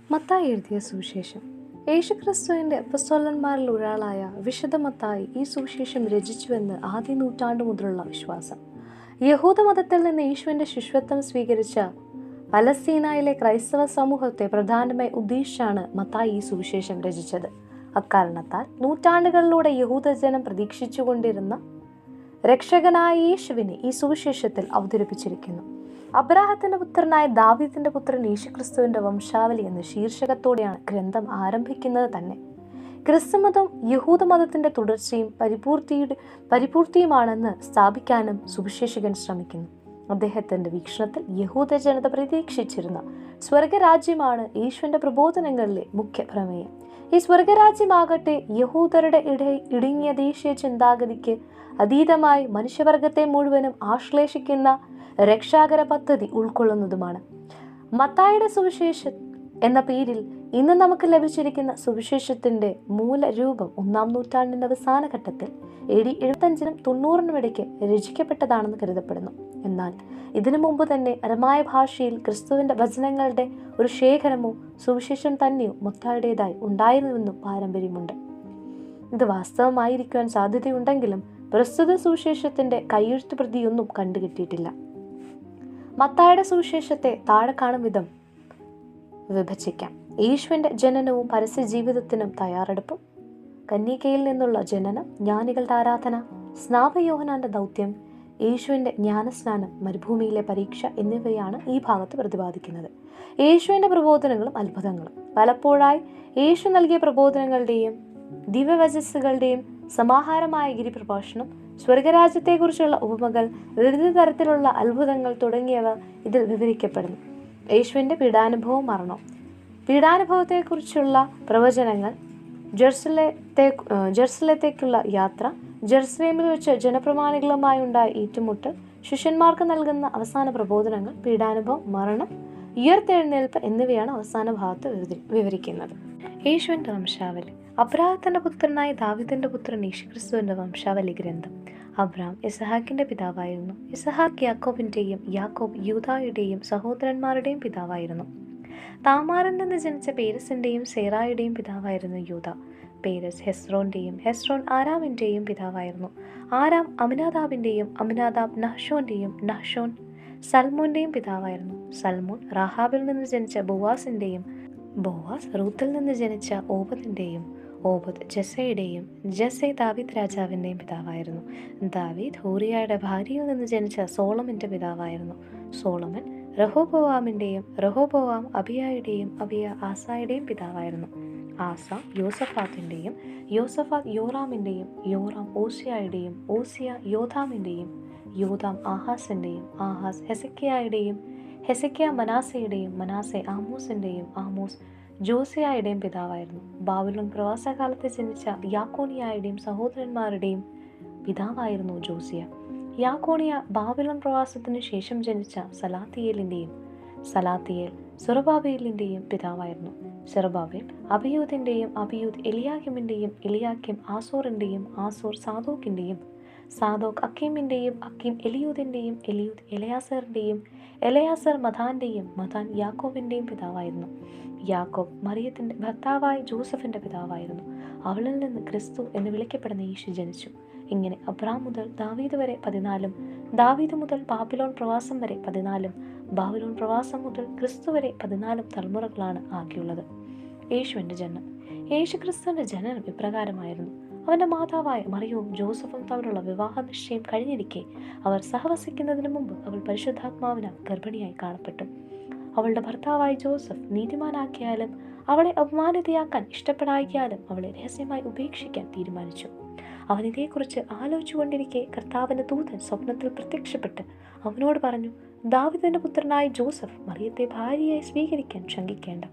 മത്തായി എഴുതിയ സുവിശേഷം. യേശുക്രിസ്തുവിൻ്റെ അപ്പസ്തോലന്മാരിൽ ഒരാളായ വിശുദ്ധ മത്തായി ഈ സുവിശേഷം രചിച്ചുവെന്ന് ആദ്യ നൂറ്റാണ്ടു മുതലുള്ള വിശ്വാസം. യഹൂദ മതത്തിൽ നിന്ന് യേശുവിൻ്റെ ശിഷ്യത്വം സ്വീകരിച്ച പലസ്തീനയിലെ ക്രൈസ്തവ സമൂഹത്തെ പ്രധാനമായി ഉദ്ദേശിച്ചാണ് മത്തായി ഈ സുവിശേഷം രചിച്ചത്. അക്കാരണത്താൽ നൂറ്റാണ്ടുകളിലൂടെ യഹൂദജനം പ്രതീക്ഷിച്ചുകൊണ്ടിരുന്ന രക്ഷകനായ യേശുവിനെ ഈ സുവിശേഷത്തിൽ അവതരിപ്പിച്ചിരിക്കുന്നു. അബ്രാഹത്തിന്റെ പുത്രനായ ദാവീദിന്റെ പുത്രൻ യേശുക്രിസ്തുവിന്റെ വംശാവലി എന്ന ശീർഷകത്തോടെയാണ് ഗ്രന്ഥം ആരംഭിക്കുന്നത് തന്നെ. ക്രിസ്തുമതം യഹൂദമതത്തിന്റെ തുടർച്ചയും പരിപൂർത്തിയുമാണെന്ന് സ്ഥാപിക്കാനും സുവിശേഷകൻ ശ്രമിക്കുന്നു. അദ്ദേഹത്തിന്റെ വീക്ഷണത്തിൽ യഹൂദ ജനത പ്രതീക്ഷിച്ചിരുന്ന സ്വർഗരാജ്യമാണ് യേശുവിന്റെ പ്രബോധനങ്ങളിലെ മുഖ്യ പ്രമേയം. ഈ സ്വർഗരാജ്യമാകട്ടെ യഹൂദരുടെ ഇടുങ്ങിയ ദേശീയ ചിന്താഗതിക്ക് അതീതമായി മനുഷ്യവർഗത്തെ മുഴുവനും ആശ്ലേഷിക്കുന്ന രക്ഷാകര പദ്ധതി ഉൾക്കൊള്ളുന്നതുമാണ്. മത്തായിയുടെ സുവിശേഷം എന്ന പേരിൽ ഇന്ന് നമുക്ക് ലഭിച്ചിരിക്കുന്ന സുവിശേഷത്തിന്റെ മൂലരൂപം 1-ാം നൂറ്റാണ്ടിന്റെ അവസാന ഘട്ടത്തിൽ AD 75-നും 90-നും ഇടയ്ക്ക് രചിക്കപ്പെട്ടതാണെന്ന് കരുതപ്പെടുന്നു. എന്നാൽ ഇതിനു മുമ്പ് തന്നെ അരമായ ഭാഷയിൽ ക്രിസ്തുവിന്റെ വചനങ്ങളുടെ ഒരു ശേഖരമോ സുവിശേഷം തന്നെയോ മത്തായിയുടേതായി ഉണ്ടായിരുന്നുവെന്നും പാരമ്പര്യമുണ്ട്. ഇത് വാസ്തവമായിരിക്കുവാൻ സാധ്യതയുണ്ടെങ്കിലും പ്രസ്തുത സുവിശേഷത്തിന്റെ കൈയെഴുത്തു പ്രതിയൊന്നും കണ്ടുകിട്ടിയിട്ടില്ല. മത്തായിയുടെ സുവിശേഷത്തെ താഴെ കാണും വിധം വിഭജിക്കാം. യേശുവിന്റെ ജനനവും പരസ്യ ജീവിതത്തിനും തയ്യാറെടുപ്പും, കന്യകയിൽ നിന്നുള്ള ജനനം, ജ്ഞാനികളുടെ ആരാധന, സ്നാപയോഹന്നാന്റെ ദൗത്യം, യേശുവിന്റെ ജ്ഞാനസ്നാനം, മരുഭൂമിയിലെ പരീക്ഷ എന്നിവയാണ് ഈ ഭാഗത്ത് പ്രതിപാദിക്കുന്നത്. യേശുവിന്റെ പ്രബോധനങ്ങളും അത്ഭുതങ്ങളും. പലപ്പോഴായി യേശു നൽകിയ പ്രബോധനങ്ങളുടെയും ദിവ്യവചസ്സുകളുടെയും സമാഹാരമായ ഗിരിപ്രഭാഷണം, സ്വർഗരാജ്യത്തെക്കുറിച്ചുള്ള ഉപമകൾ, വിവിധ തരത്തിലുള്ള അത്ഭുതങ്ങൾ തുടങ്ങിയവ ഇതിൽ വിവരിക്കപ്പെടുന്നു. യേശുവിൻ്റെ പീഡാനുഭവവും മരണവും, പീഡാനുഭവത്തെക്കുറിച്ചുള്ള പ്രവചനങ്ങൾ, ജെറുസലേത്തേക്കുള്ള യാത്ര, ജെറുസലേമിൽ വെച്ച് ജനപ്രമാണികളുമായി ഉണ്ടായ ഏറ്റുമുട്ടൽ, ശിഷ്യന്മാർക്ക് നൽകുന്ന അവസാന പ്രബോധനങ്ങൾ, പീഡാനുഭവം, മരണം, ഉയർത്തെഴുന്നേൽപ്പ് എന്നിവയാണ് അവസാന ഭാഗത്ത് വിവരിക്കുന്നത്. യേശുവിൻ്റെ വംശാവലി. അബ്രാഹത്തിന്റെ പുത്രനായ ദാവീദിന്റെ പുത്രൻ യേശുക്രിസ്തുവിന്റെ വംശാവലി ഗ്രന്ഥം. അബ്രാം ഇസഹാക്കിന്റെ പിതാവായിരുന്നു. ഇസഹാക്ക് യാക്കോബിന്റെയും യാക്കോബ് യൂദായുടെയും സഹോദരന്മാരുടെയും പിതാവായിരുന്നു. താമാറിൽ നിന്ന് ജനിച്ച പേരസിന്റെയും സേറായുടെയും പിതാവായിരുന്നു യൂദ. പേരസ് ഹെസ്രോന്റെയും, ഹെസ്രോൻ ആരാമിന്റെയും പിതാവായിരുന്നു. ആരാം അമിനാദാബിന്റെയും, അമിനാദാബ് നഹ്ശോന്റെയും, നഹ്ശോൻ സൽമോന്റെയും പിതാവായിരുന്നു. സൽമോൻ റാഹാബിൽ നിന്ന് ജനിച്ച ബോവാസിന്റെയും, ബോവാസ് റൂത്തിൽ നിന്ന് ജനിച്ച ഓബദിന്റെയും, ഓബദ് ജസ്സയുടെയും, ജസ്സെ ദാവീദ് രാജാവിൻ്റെയും പിതാവായിരുന്നു. ദാവീദ് ഹൂറിയയുടെ ഭാര്യയിൽ നിന്ന് ജനിച്ച സോളമൻ്റെ പിതാവായിരുന്നു. സോളമൻ റഹോബോവാമിൻ്റെയും, റഹോബോവാം അബിയായുടെയും, അബിയ ആസായുടെയും പിതാവായിരുന്നു. ആസ യോസഫാത്തിൻ്റെയും, യോസഫാത്ത് യോറാമിൻ്റെയും, യോറാം ഓസിയായുടെയും, ഓസിയ യോഥാമിൻ്റെയും, യോഥാം ആഹാസിൻ്റെയും, ആഹാസ് ഹെസക്കിയായുടെയും, ഹെസക്കിയ മനാസയുടെയും, മനാസെ ആമോസിൻ്റെയും, ആമോസ് ജോസിയായുടെയും പിതാവായിരുന്നു. ബാബിലോൺ പ്രവാസകാലത്ത് ജനിച്ച യാക്കോണിയായുടെയും സഹോദരന്മാരുടെയും പിതാവായിരുന്നു ജോസിയ. യാക്കോണിയ ബാബിലോൺ പ്രവാസത്തിനു ശേഷം ജനിച്ച സലാത്തിയേലിൻ്റെയും, സലാത്തിയേൽ സെറുബാബേലിൻ്റെയും പിതാവായിരുന്നു. സെറുബാബേൽ അബിയൂദിൻ്റെയും, അബിയൂദ് എലിയാക്കിമിൻ്റെയും, എലിയാക്കിം ആസോറിൻ്റെയും, ആസോർ സാദോക്കിൻ്റെയും, സാദോക്ക് അക്കീമിൻ്റെയും, അക്കീം എലിയൂദിൻ്റെയും, എലിയൂദ് എലയാസറിൻ്റെയും, എലയാസർ മഥാന്റെയും, മഥാൻ യാക്കോബിൻ്റെയും പിതാവായിരുന്നു. യാക്കോബ് മറിയത്തിൻ്റെ ഭർത്താവായ ജോസഫിൻ്റെ പിതാവായിരുന്നു. അവളിൽ നിന്ന് ക്രിസ്തു എന്ന് വിളിക്കപ്പെടുന്ന യേശു ജനിച്ചു. ഇങ്ങനെ അബ്രാം മുതൽ ദാവീദ് വരെ 14, ദാവീദ് മുതൽ ബാബിലോൺ പ്രവാസം വരെ 14, ബാബിലോൺ പ്രവാസം മുതൽ ക്രിസ്തു വരെ 14 തലമുറകളാണ് ആകെയുള്ളത്. യേശുവിൻ്റെ ജനനം. യേശുക്രിസ്തുവിൻ്റെ ജനനം ഇപ്രകാരമായിരുന്നു. അവൻ്റെ മാതാവായ മറിയവും ജോസഫും തമ്മിലുള്ള വിവാഹ നിശ്ചയം കഴിഞ്ഞിരിക്കെ അവർ സഹവസിക്കുന്നതിന് മുമ്പ് അവൾ പരിശുദ്ധാത്മാവിനാൽ ഗർഭിണിയായി കാണപ്പെട്ടു. അവളുടെ ഭർത്താവായ ജോസഫ് നീതിമാനാക്കിയാലും അവളെ അപമാനിതയാക്കാൻ ഇഷ്ടപ്പെടാക്കിയാലും അവളെ രഹസ്യമായി ഉപേക്ഷിക്കാൻ തീരുമാനിച്ചു. അവൻ ഇതേക്കുറിച്ച് ആലോചിച്ചുകൊണ്ടിരിക്കെ കർത്താവിൻ്റെ ദൂതൻ സ്വപ്നത്തിൽ പ്രത്യക്ഷപ്പെട്ട് അവനോട് പറഞ്ഞു, ദാവീദിന്റെ പുത്രനായ ജോസഫ് മറിയത്തെ ഭാര്യയായി സ്വീകരിക്കാൻ ശങ്കിക്കേണ്ട.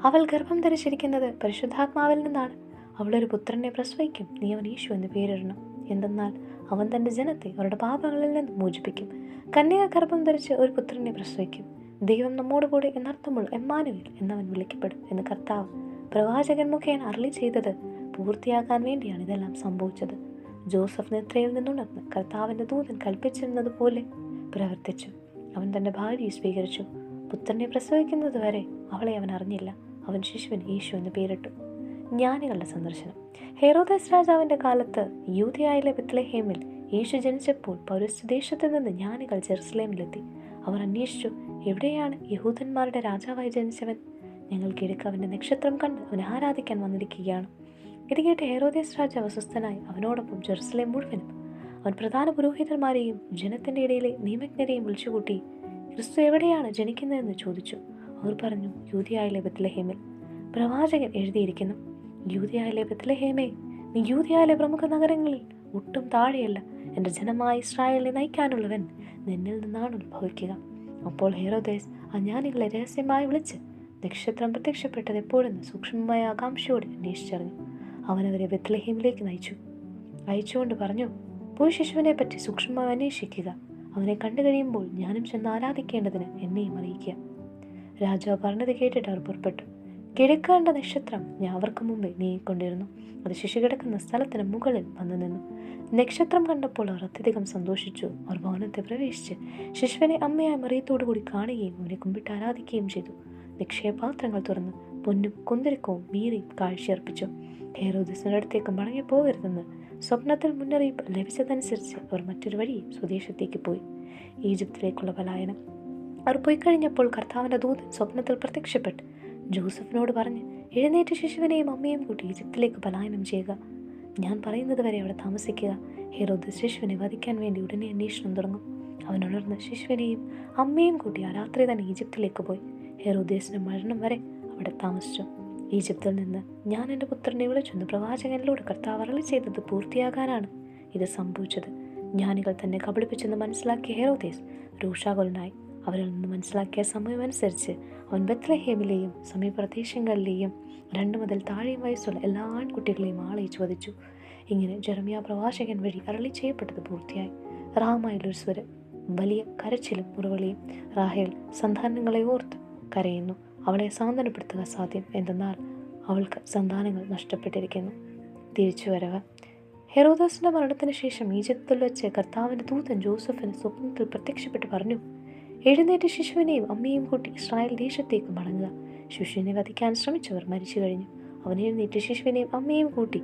അവൾ ഗർഭം ധരിച്ചിരിക്കുന്നത് പരിശുദ്ധാത്മാവിൽ നിന്നാണ്. അവളൊരു പുത്രനെ പ്രസവിക്കും. നീ അവൻ യേശു എന്ന് പേരിടണം. എന്തെന്നാൽ അവൻ തൻ്റെ ജനത്തെ അവരുടെ പാപങ്ങളിൽ നിന്ന് മോചിപ്പിക്കും. കന്യക ഗർഭം ധരിച്ച് ഒരു പുത്രനെ പ്രസവിക്കും. ദൈവം നമ്മോടുകൂടി എന്നർത്ഥമുള്ള എമ്മാനുവേൽ എന്നവൻ വിളിക്കപ്പെടും എന്ന് കർത്താവ് പ്രവാചകൻ മുഖേന അരുളി ചെയ്തത് പൂർത്തിയാക്കാൻ വേണ്ടിയാണ് ഇതെല്ലാം സംഭവിച്ചത്. ജോസഫ് നിദ്രയിൽ നിന്നുണർന്ന് കർത്താവിൻ്റെ ദൂതൻ കൽപ്പിച്ചിരുന്നത് പോലെ പ്രവർത്തിച്ചു. അവൻ തൻ്റെ ഭാര്യയെ സ്വീകരിച്ചു. പുത്രനെ പ്രസവിക്കുന്നത് വരെ അവളെ അവൻ അറിഞ്ഞില്ല. അവൻ ശിശുവിന് യേശു എന്ന് പേരിട്ടു. ജ്ഞാനികളുടെ സന്ദർശനം. ഹെറോദസ് രാജാവിൻ്റെ കാലത്ത് യൂദയായിലെ ബെത്ലഹേമിൽ യേശു ജനിച്ചപ്പോൾ പൗരസ്ത്യദേശത്തു നിന്ന് ജ്ഞാനികൾ ജെറുസലേമിലെത്തി. അവർ അന്വേഷിച്ചു, എവിടെയാണ് യഹൂദന്മാരുടെ രാജാവായി ജനിച്ചവൻ? ഞങ്ങൾ കിഴക്ക് അവൻ്റെ നക്ഷത്രം കണ്ട് അവനെ ആരാധിക്കാൻ വന്നിരിക്കുകയാണ്. ഇത് കേട്ട് ഹെറോദേസ് രാജാവ് അസ്വസ്ഥനായി അവനോടൊപ്പം ജെറുസലേം മുഴുവനും അവൻ പ്രധാന പുരോഹിതന്മാരെയും ജനത്തിൻ്റെ ഇടയിലെ നിയമജ്ഞരെയും വിളിച്ചുകൂട്ടി ക്രിസ്തു എവിടെയാണ് ജനിക്കുന്നതെന്ന് ചോദിച്ചു. അവർ പറഞ്ഞു, യൂദയായിലെ ബെത്ലഹേമിൽ. പ്രവാചകൻ എഴുതിയിരിക്കുന്നു, യൂദയായിലെ ബെത്ലഹേമേ, നീ യൂദയായിലെ പ്രമുഖ നഗരങ്ങളിൽ ഒട്ടും താഴെയല്ല. എൻ്റെ ജനമായ ഇസ്രായേലിനെ നയിക്കാനുള്ളവൻ നിന്നിൽ നിന്നാണ് ഉത്ഭവിക്കുക. അപ്പോൾ ഹെറോദേസ് ആ ജ്ഞാനികളെ രഹസ്യമായി വിളിച്ച് നക്ഷത്രം പ്രത്യക്ഷപ്പെട്ടത് എപ്പോഴെന്ന് സൂക്ഷ്മമായ ആകാംക്ഷയോടെ അന്വേഷിച്ചറിഞ്ഞു. അവനവരെ ബെത്ലഹേമിലേക്ക് അയച്ചുകൊണ്ട് പറഞ്ഞു, പോയി ശിശുവിനെ പറ്റി സൂക്ഷ്മമായി അന്വേഷിക്കുക. അവനെ കണ്ടു കഴിയുമ്പോൾ ഞാനും ചെന്ന് ആരാധിക്കേണ്ടതിന് എന്നെയും അറിയിക്കുക. രാജാവ് പറഞ്ഞത് കേട്ടിട്ട് അവർ പുറപ്പെട്ടു. കിഴക്ക് കണ്ട നക്ഷത്രം ഞാൻ അവർക്ക് മുമ്പേ നീങ്ങിക്കൊണ്ടിരുന്നു. അത് ശിശു കിടക്കുന്ന സ്ഥലത്തിന് മുകളിൽ വന്നു നിന്നു. നക്ഷത്രം കണ്ടപ്പോൾ അവർ അത്യധികം സന്തോഷിച്ചു. അവർ ഭവനത്തെ പ്രവേശിച്ച് ശിശുവിനെ അമ്മയായ മറിയത്തോടുകൂടി കാണുകയും അവനെ കുമ്പിട്ട് ആരാധിക്കുകയും ചെയ്തു. നിക്ഷേപാത്രങ്ങൾ തുറന്ന് പൊന്നും കുന്തിരിക്കവും മീറിയും കാഴ്ചയർപ്പിച്ചു. ഹെറോദസിന്റെ അടുത്തേക്ക് മടങ്ങി പോകരുതെന്ന് സ്വപ്നത്തിൽ മുന്നറിയിപ്പ് ലഭിച്ചതനുസരിച്ച് അവർ മറ്റൊരു വഴി സ്വദേശത്തേക്ക് പോയി. ഈജിപ്തിലേക്കുള്ള പലായനം. അവർ പോയി കഴിഞ്ഞപ്പോൾ കർത്താവിൻ്റെ ദൂതൻ സ്വപ്നത്തിൽ പ്രത്യക്ഷപ്പെട്ട് ജോസഫിനോട് പറഞ്ഞ്, എഴുന്നേറ്റ് ശിശുവിനെയും അമ്മയും കൂട്ടി ഈജിപ്തിലേക്ക് പലായനം ചെയ്യുക. ഞാൻ പറയുന്നത് വരെ അവിടെ താമസിക്കുക. ഹെറോദസ് ശിശുവിനെ വധിക്കാൻ വേണ്ടി ഉടനെ അന്വേഷണം തുടങ്ങും. അവൻ ഉണർന്ന് ശിശുവിനെയും അമ്മയും കൂട്ടി ആ രാത്രി തന്നെ ഈജിപ്തിലേക്ക് പോയി. ഹെറോദേസിന്റെ മരണം വരെ അവിടെ താമസിച്ചു. ഈജിപ്തിൽ നിന്ന് ഞാൻ എൻ്റെ പുത്രനെ വിളിച്ചെന്ന് പ്രവാചകനിലൂടെ കർത്താവ് അരുളി ചെയ്തത് പൂർത്തിയാകാനാണ് ഇത് സംഭവിച്ചത്. ജ്ഞാനികൾ തന്നെ കബളിപ്പിച്ചെന്ന് മനസ്സിലാക്കിയ ഹെറോദേസ് രോഷാകുലനായി. അവരിൽ നിന്ന് മനസ്സിലാക്കിയ സമയമനുസരിച്ച് അവൻ ബെത്ലഹേമിലെയും സമീപപ്രദേശങ്ങളിലെയും 2 മുതൽ താഴെയും വയസ്സുള്ള എല്ലാ ആൺകുട്ടികളെയും ആളയിച്ചു വധിച്ചു. ഇങ്ങനെ ജെറമ്യ പ്രവാചകൻ വഴി അരുളി ചെയ്യപ്പെട്ടത് പൂർത്തിയായി. റാമായിലൊരു സ്വരം, വലിയ കരച്ചിലും മുറവിളിയും. റാഹേൽ സന്താനങ്ങളെ ഓർത്ത് കരയുന്നു. അവളെ സാന്ത്വനപ്പെടുത്തുക സാധ്യം, എന്തെന്നാൽ അവൾക്ക് സന്താനങ്ങൾ നഷ്ടപ്പെട്ടിരിക്കുന്നു. തിരിച്ചുവരവ്. ഹെറോദസിന്റെ മരണത്തിന് ശേഷം ഈജിപ്തിൽ വെച്ച് കർത്താവിൻ്റെ ദൂതൻ ജോസഫിന് സ്വപ്നത്തിൽ പ്രത്യക്ഷപ്പെട്ട് പറഞ്ഞു, എഴുന്നേറ്റ് ശിശുവിനെയും അമ്മയും കൂട്ടി ഇസ്രായേൽ ദേശത്തേക്ക് മടങ്ങുക. ശിശുവിനെ വധിക്കാൻ ശ്രമിച്ചവർ മരിച്ചു കഴിഞ്ഞു. അവൻ എഴുന്നേറ്റ് ശിശുവിനെയും അമ്മയും കൂട്ടി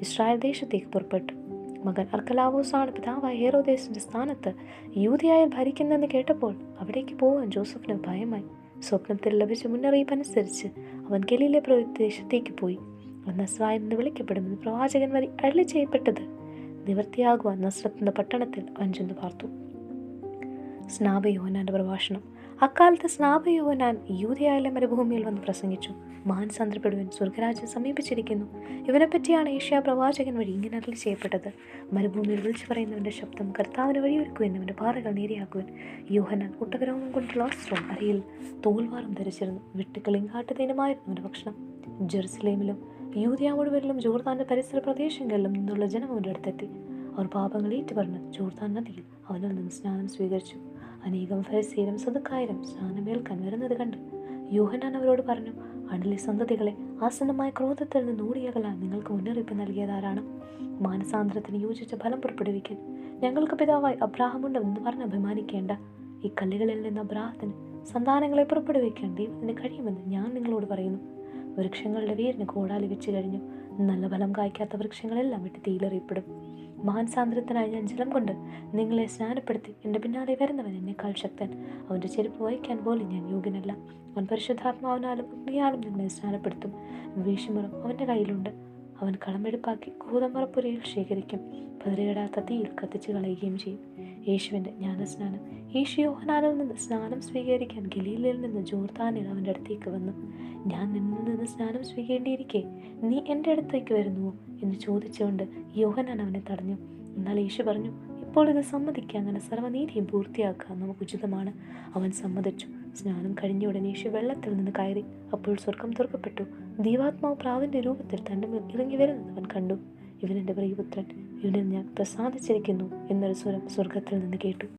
ഇസ്രായേൽ ദേശത്തേക്ക് പുറപ്പെട്ടു. മകൻ അർക്കലാവോസാണ് പിതാവായ ഹെറോദേസിന്റെ സ്ഥാനത്ത് യൂദയായിൽ ഭരിക്കുന്നതെന്ന് കേട്ടപ്പോൾ അവിടേക്ക് പോകാൻ ജോസഫിന് ഭയമായി. സ്വപ്നത്തിൽ ലഭിച്ച മുന്നറിയിപ്പ് അനുസരിച്ച് അവൻ ഗലീല പ്രദേശത്തേക്ക് പോയി. അവൻ നസ്രായൻ എന്ന് വിളിക്കപ്പെടുമെന്ന് പ്രവാചകൻ വഴി അരുളി ചെയ്യപ്പെട്ടത് നിവൃത്തിയാകുവാൻ നസ്രത്ത് എന്ന പട്ടണത്തിൽ അവൻ ചെന്ന് പാർത്തു. സ്നാപക യോഹന്നാന്റെ പ്രഭാഷണം. അക്കാലത്ത് സ്നാപക യോഹന്നാൻ യൂദയായിലെ മരുഭൂമിയിൽ വന്ന് പ്രസംഗിച്ചു, മാനസാന്തരപ്പെടുവാൻ സ്വർഗരാജ്യം സമീപിച്ചിരിക്കുന്നു. ഇവനെപ്പറ്റിയാണ് ഏഷ്യാ പ്രവാചകൻ വഴി ഇങ്ങനെ അരുളി ചെയ്യപ്പെട്ടത്. മരുഭൂമിയിൽ വിളിച്ചു പറയുന്നവന്റെ ശബ്ദം, കർത്താവിന് വഴിയൊരുക്കുവാൻ അവന്റെ പാറകൾ നേരെയാക്കുവാൻ. യോഹന്നാൻ ഒട്ടകരോമം കൊണ്ടുള്ള വസ്ത്രവും അരയിൽ തോൽവാറും ധരിച്ചിരുന്നു. വെട്ടുക്കിളിയും കാട്ടുതേനുമായിരുന്നു അവന്റെ ഭക്ഷണം. ജെറുസലേമിലും യൂദയ മുഴുവനിലും ജോർദാന്റെ പരിസര പ്രദേശങ്ങളിലും നിന്നുള്ള ജനം അവന്റെ അടുത്തെത്തി. അവർ പാപങ്ങൾ ഏറ്റുപറഞ്ഞ് ജോർദാൻ നദിയിൽ അവനിൽ നിന്ന് സ്നാനം സ്വീകരിച്ചു. അനേകം ഫരിസേയരും സദുക്കായരും സ്നാനമേൽക്കാൻ വരുന്നത് കണ്ട് യോഹന്നാൻ അവരോട് പറഞ്ഞു, അണലി സന്തതികളെ, ആസന്നമായ ക്രോധത്തിൽ നിന്ന് ഓടിയകലാൻ നിങ്ങൾക്ക് മുന്നറിയിപ്പ് നൽകിയതാരാണ്? മാനസാന്തരത്തിന് യോജിച്ച ഫലം പുറപ്പെടുവിക്കാൻ. ഞങ്ങൾക്ക് പിതാവായി അബ്രാഹമുണ്ടെന്ന് പറഞ്ഞ് അഭിമാനിക്കേണ്ട. ഈ കല്ലുകളിൽ നിന്ന് അബ്രാഹത്തിന് സന്താനങ്ങളെ പുറപ്പെടുവിക്കാൻ ദൈവത്തിന് കഴിയുമെന്ന് ഞാൻ നിങ്ങളോട് പറയുന്നു. വൃക്ഷങ്ങളുടെ വേരിന് കോടാലി വെച്ച് കഴിഞ്ഞു. നല്ല ഫലം കായ്ക്കാത്ത വൃക്ഷങ്ങളെല്ലാം വിട്ട് തീയിലെറിയപ്പെടും. മാനസാന്തരത്തിനായി ഞാൻ ജലം കൊണ്ട് നിങ്ങളെ സ്നാനപ്പെടുത്തി. എൻ്റെ പിന്നാലെ വരുന്നവൻ എന്നെക്കാൾ ശക്തൻ. അവൻ്റെ ചെരുപ്പ് വഹിക്കാൻ പോലും ഞാൻ യോഗ്യനല്ല. അവൻ പരിശുദ്ധാത്മാവിനാലും അഗ്നിയാലും നിങ്ങളെ സ്നാനപ്പെടുത്തും. വീശുമുറം അവൻ്റെ കയ്യിലുണ്ട്. അവൻ കളമെടുപ്പാക്കി കൂതമറപ്പുരയിൽ ശേഖരിക്കും. പതിരിടാത്ത തീയിൽ കത്തിച്ച് കളയുകയും ചെയ്യും. യേശുവിൻ്റെ ജ്ഞാനസ്നാനം. യേശു യോഹന്നാനിൽ നിന്ന് സ്നാനം സ്വീകരിക്കാൻ ഗലീലയിൽ നിന്ന് ജോർദാനിൽ അവൻ്റെ അടുത്തേക്ക് വന്നു. ഞാൻ നിന്നിൽ നിന്ന് സ്നാനം സ്വീകരിക്കേണ്ടിയിരിക്കെ നീ എൻ്റെ അടുത്തേക്ക് വരുന്നുവോ എന്ന് ചോദിച്ചുകൊണ്ട് യോഹന്നാൻ അവനെ തടഞ്ഞു. എന്നാൽ യേശു പറഞ്ഞു, ഇപ്പോൾ ഇത് സമ്മതിക്കുക, അങ്ങനെ സർവ്വനീതിയും പൂർത്തിയാക്കുക നമുക്ക് ഉചിതമാണ്. അവൻ സമ്മതിച്ചു. സ്നാനം കഴിഞ്ഞ ഉടനെ യേശു വെള്ളത്തിൽ നിന്ന് കയറി. അപ്പോൾ സ്വർഗം തുറക്കപ്പെട്ടു. ദൈവാത്മാവ് പ്രാവിൻ്റെ രൂപത്തിൽ തൻ്റെ മേൽ ഇറങ്ങി വരുന്നത് അവൻ കണ്ടു. ഇവൻ എൻ്റെ പ്രിയപുത്രൻ, ഇവനിൽ ഞാൻ പ്രസാദിച്ചിരിക്കുന്നു എന്നൊരു സ്വരം സ്വർഗത്തിൽ നിന്ന് കേട്ടു.